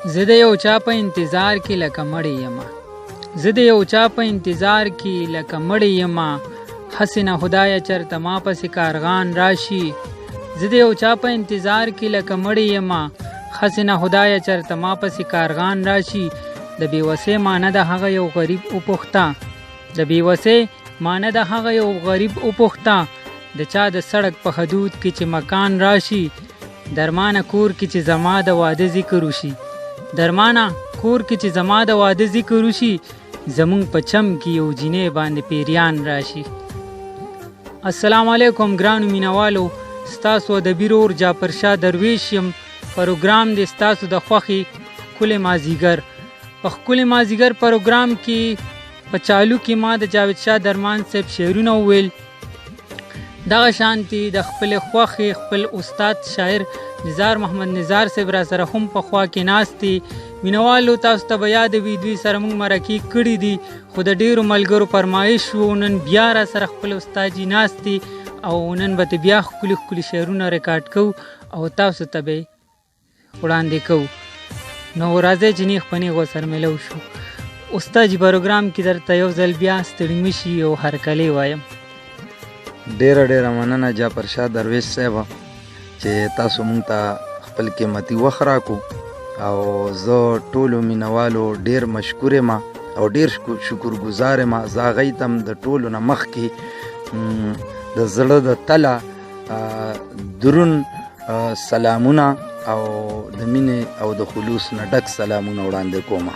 زه د یو چا په انتظار کې لکه مړی یمه زه د یو چا په انتظار کې لکه مړی یمه هسې نه خدایه چرته ما پسې کارغان راشي زه د یو چا په انتظار کې لکه مړی یمه هسې نه خدایه چرته ما پسې کارغان راشي د بېوسۍ معنی د هغه یو غریب وپوښته د بېوسۍ معنی د هغه یو غریب وپوښته د چا د سړک په حدود کې چې مکان راشي درمانه کور کې چې زما د واده ذکر وشي درمانه کور کې چې زما د واده ذکر وشي زمونږ په چم کې یو جینۍ باندې پیریان راشي. السلام علیکم ګرانو مینوالو، ستاسو ادبي ورور جعفر شاه درویش یم. پروګرام دی ستاسو د خوښې ښکلی مازدیګر. په ښکلی مازدیګر پروګرام کې په چالو کې ما د جاوید شاه درمان صاحب شعرونه وویل. دغه شانتي د خپل خوښې خپل استاد شاعر نزار محمد نزار صاحب را سره هم په خوا کې ناست دي. مینوالو تاسو ته به یاد وي دوی سره موږ مرکې کړي دي، خو د ډېرو ملګرو فرمایش و نن بیا را سره خپل استاد جي ناست دي او نن به بیا ښکلي ښکلي شعرونه ریکارډ کوو او تاسو ته به وړاندې کوو. نو راځئ چې نیغ په نیغ ورسره میلو شو. استاد جي پروګرام کې درته یو ځل بیا ستړي مه شي او هرکلی وایم. ډیره مننه جعفر شاه درویش صاحب چې تاسو مونږ ته خپل قیمتي وخت راکو او زه ټولو مینوالو ډیر مشکور یم او ډیر شکر گزار یم. زه هغوی ته د ټولو نه مخکې د زړه د تله درون سلامونه او د مینې او د خلوص نه ډک سلامونه وړاندې کوم.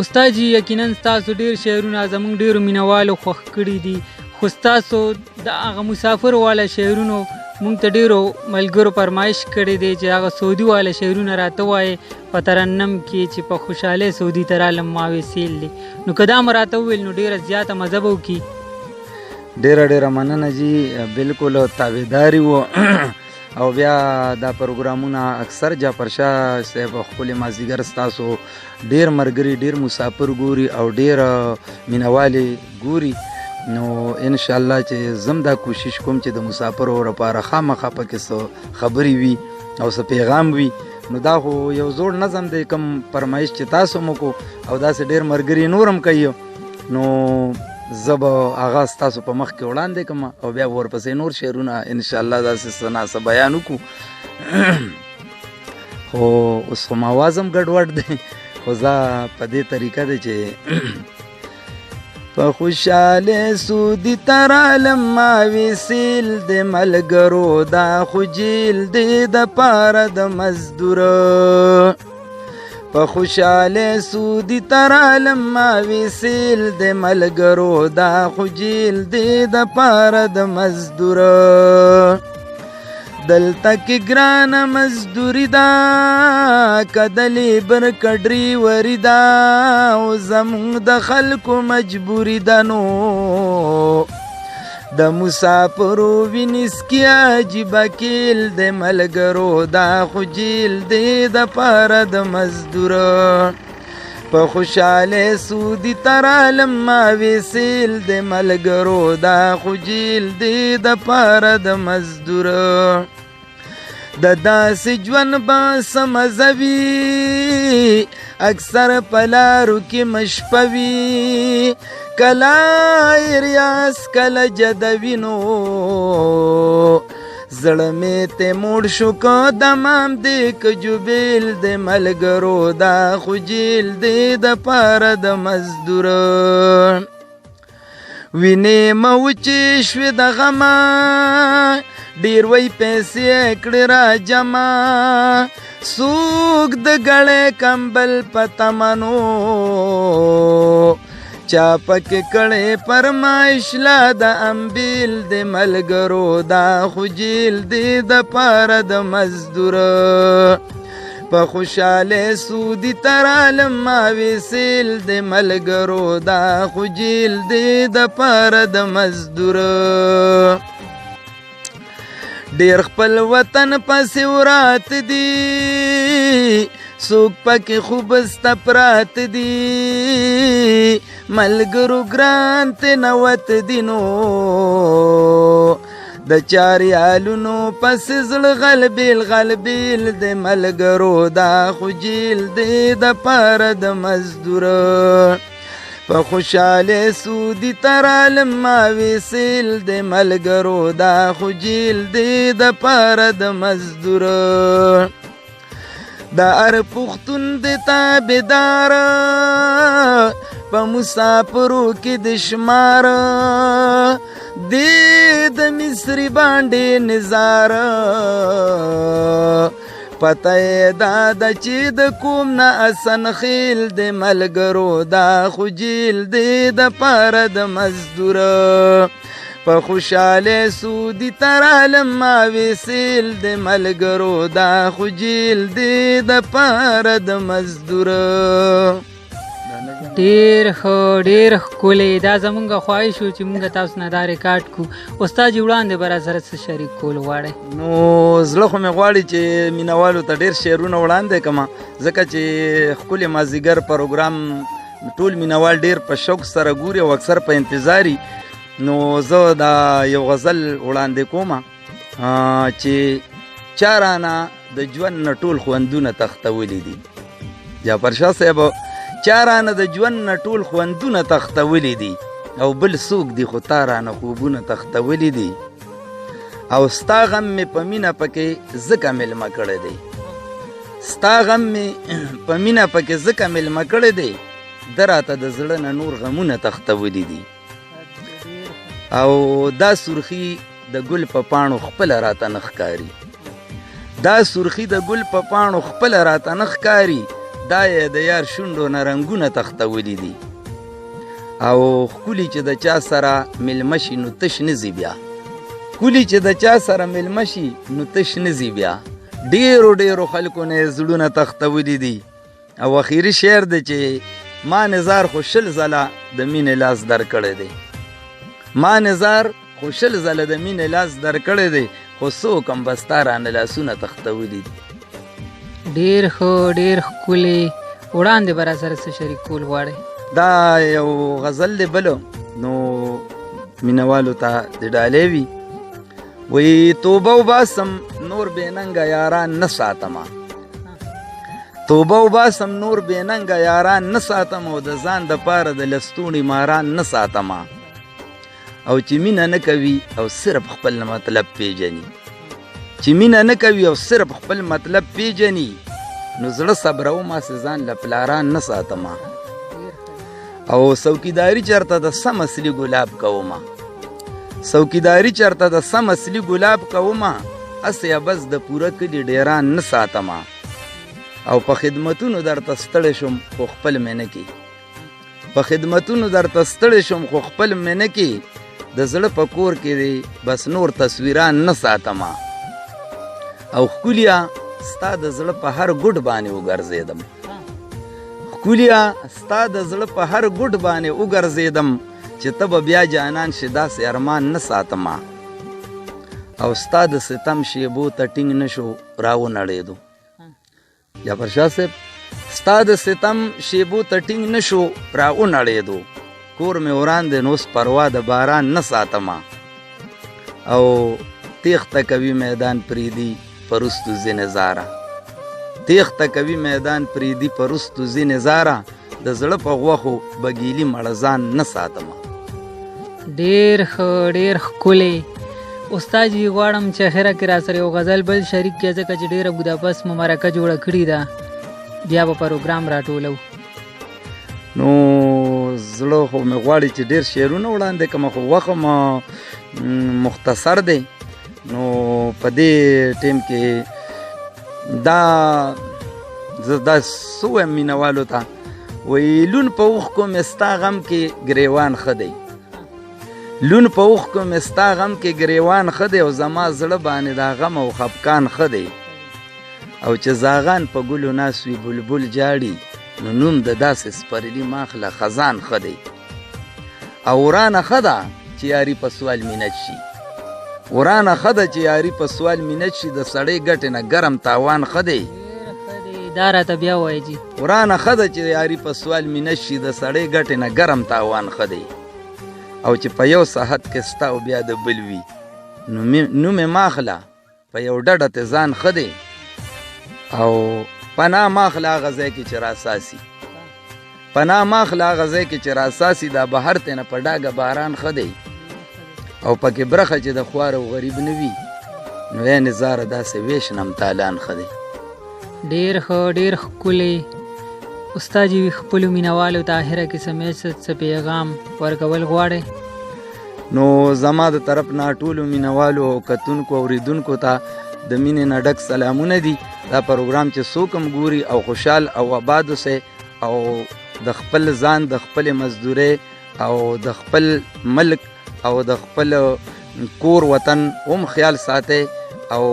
استاد جي یقینا ستاسو ډیر شعرونه زموږ ډیرو مینوالو خوښ کړي دي، خو ستاسو د هغه مسافر والا شعرونو موږ ته ډیرو ملګرو فرمایش کړی دی چې هغه سعودي والا شعرونه راته وایي په ترنم کې چې په خوشحالۍ سعودي ته رالم ما ویسیل دی. نو که دا مو راته وویل نو ډیره زیاته مزه به وکړي. ډیره مننه جي، بالکل تابعداري و او بیا دا پروګرامونه اکثر جعفر شاه صاحب خپل مازدیګر ستاسو ډیر مرګري ډیر مسافر ګوري او ډیر مینوالي ګوري. نو ان شاء الله چې زم دا کوشش کوم چې د مسافرو لپاره خامخا پکې څه خبرې وي او څه پیغام وي. نو دا خو یو زوړ نظم دی کوم فرمایش چې تاسو مو کو او داسې ډیر مرګري نورم کوي. نو زه به هغه ستاسو په مخ کې وړاندې کوم او بیا ورپسې نور شعرونه ان شاء الله داسې څه ناڅه بیان وکړو. خو اوس خو ما آواز هم ګډوډ دی، خو زه په دې طریقه دی چې په خوشحاله سودی ترالم ما ویسیل د ملګرو دا خو جیل دی د پاره د مزدوره. په خوشحاله سودی ترالم ما ویسیل د ملګرو دا خو جیل دی د پاره د مزدوره. دلته کې ګرانه مزدوري ده کدلی بر کډري وری ده او زمونږ د خلکو مجبوري ده. نو د مسافرو وینسکي عجیبه کیل د ملګرو دا خو جیل دی د پاره د مزدوره. په خوشحاله سودی ترالم ما ویسیل د ملګرو دا خو جیل دی د پاره د مزدوره. د داسې ژوند به څه مزه وي اکثر په لارو کې مشپه وي، کله ریاض کله جدوي. نو زړه مې ته موړ شو که دمام دی که جوبیل د ملګرو دا خو جیل دی د پاره د مزدوره. وینې مه وچې شوې د غمه ډیر وی پیسې کړې را جمع، څوک د ګړې کمبل په تمنو چا پکې کړې فرمایش لا د امبیل د ملګرو دا خو جیل دی د پاره د مزدوره. په خوشحاله سودی ترالم ما ویسیل د ملګرو دا خو جیل دی د پاره د مزدوره. ډیر خپل وطن پسې ورات دي څوک پکې خوبسته پرات دي، ملګرو ګران ته نوت دي. نو د چاریالونو پس زړه غلبیل غلبیل د ملګرو دا خو جیل دی د پاره د مزدوره په خوشاله سودی ترالم ما ویسیل د ملګرو دا خو جیل دی د پاره د مزدوره د ار پختون د تابدار په مسافرو کې د شمار د مصری باندې نظاره پته دا د چې د کوم نه اسن خیل د ملګرو دا خو جیل دی د پاره د مزدوره په خوشاله سودی ترالم ما ویسیل د ملګرو دا خو جیل دی د پاره د مزدوره ډیر ښکلی دا زمونږ خواهش و چې مونږ تاسو نه دا ریکارډ کو استاد جی وړاندې به راسره څه شریک کول غواړئ نو زړه خو مې غواړي چې مینوالو ته ډېر شعرونه وړاندې کړم ځکه چې ښکلی مازدیګر پروګرام ټول مینوال ډېر په شوق سره ګوري او اکثر په انتظاري نو زه دا یو غزل وړاندې کوم چې چا رانه د ژوند نه ټول خوندونه تختولی دي جعفر شاه صاحب چا رانه د ژوند نه ټول خوندونه تختولی دي او بل څوک دي خو تا رانه خوبونه تختولی دي او ستا غم مې په مینه پکې ځکه مېلمه کړی دی ستا غم مې په مینه پکې ځکه مېلمه کړی دی ده راته د زړه نه نور غمونه تختولی دي او دا سرخي د ګل په پاڼو خپله راته نه ښکاري دا سرخي د ګل په پاڼو خپله راته نه ښکاري دا یې د یار شونډو نه رنګونه تختولی دي او ښکلي چې د چا سره مېلمه شي نو تش نه ځي بیا ښکلي چې د چا سره مېلمه شي نو تش نه ځي بیا ډېرو خلکو نه یې زړونه تختولی دي او اخري شعر دی چې ما نظار خو شل ځله د مینې لاس در کړی دی ما نظار خو شل ځله د مینې لاس در کړی دی خو څوک هم به ستا رانه لاسونه تختولی دي ډیر ښکلی وړاندې به راسره څه شریک کول غواړئ دا یو غزل دی بلو نو مینوالو ته د ډالۍ وي وی توبه وباسم نور بېننګه یاران نه ساتمه توبه وباسم نور بېننګه یاران نه ساتم او د ځان دپاره د لستوڼي ماران نه ساتمه او چې مینه نه کوي او صرف خپل مطلب پیژني چې مینه نه کوي او صرف خپل مطلب پیژني نو زړه صبرومه چې ځان له پلاران نه ساتمه او څوکیداري چېرته د سم اصلي ګلاب کومه څوکیداري چېرته د سم اصلي ګلاب کومه هسې بس د پوره کلي ډیران نه ساتمه او په خدمتونو درته ستړی شم خو خپل مې نه کې په خدمتونو درته ستړی شم خو خپل مې نه کې د زړه په کور کې دی بس نور تصویران نه ساتمه او ښکلیا ستا د زړه په هر ګوټ باندې وګرځېدم ښکلیا ستا د زړه په هر ګوټ باندې وګرځېدم چې ته به بیا جانان شې داسې ارمان نه ساتمه او ستا د ستم شیبو ته ټینګ نه شو راونړېدو جعفر شاه صاحب ستا د ستم شیبو ته ټینګ نه شو راونړېدو کور مې وران دی نو اوس پروا د باران نه ساتمه او تیښته کوي میدان پریدي پرستو ځینې زاره تیښته کوي میدان پریدي پرستو ځینې زاره د زړه په غوښو بګیلي مړه ځان نه ساتمه ډېر ښکلی استاد جي غواړم چې اخره کې راسره یو غزل بل شریک کړې ځکه چې ډېره بوداپس مو مرکه جوړه کړې ده بیا به پروګرام راټولو نو زړه خو مې غواړي چې ډېر شعرونه وړاندې کړم خو وخت مختصر دی نو په دې ټیم کې دا زه دا څه وایم مینهوالو ته وایي لون په اوښکو مې ستا غم کې ګریوان ښه دی لون په اوښکو مې ستا غم کې ګریوان ښه دی او زما زړه باندې دا غم او خفقان ښه دی او چې زاغان په ګلو ناست وي بلبل جاړي نو نوم د داسې سپرلي ماخله خزان ښه دی او ورانه ښه ده چې یاري په سوال مینت شي ورانه ښه ده چې یاري په سوال مینت شي د سړی ګټې نه ګرم تاوان ښه دی دا راته بیا وایي جي ورانه ښه ده چې یاري په سوال مینت شي د سړی ګټې نه ګرم تاوان ښه دی او چې په یو صحت کې ستا او بیا د بل وي نوم یې ماخله په یو ډډه ته ځان ښه دی او پناه ماخله هغه ځای کې چې راساسي پناه ماخله هغه ځای کې چې راساسي دا بهر ته نه په ډاګه باران ښه دی او پکې برخه چې د خوار او غریب نه وي نو یا نظاره داسې ویش نمتالان ښه دی. ډېر ښه ډېر ښکلی. استاد جي خپلو مینهوالو ته آخره کې څه پیغام ورکول غواړئ؟ نو زما د طرف نه ټولو مینهوالو او کتونکو او اوریدونکو ته د مینې نه ډک سلامونه دي. دا پروګرام چې څوک هم ګوري او خوشحال او آباد اوسئ او د خپل ځان د خپل مزدورۍ او د خپل ملک او د خپل کور وطن هم خیال ساتئ او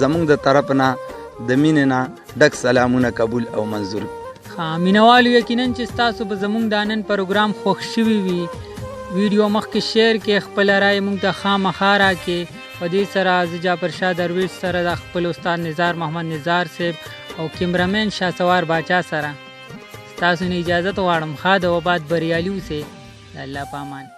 زمونږ د طرف نه د مینې نه ډک سلامونه قبول او منظور. مینهوالو یقینا چې ستاسو به زموږ د نن پروګرام خوښ شوي وي. ویډیو مخکې شیر کې خپل رائے موږ ته خامخا راکړئ. په دې سره زه جعفر شاه درویش سره د خپل استاد نزار محمد نزار صاحب او کیمرامین شهسوار باچا سره ستاسو نه اجازت غواړم. ښاد او آباد بریالي اوسئ. د الله په امان.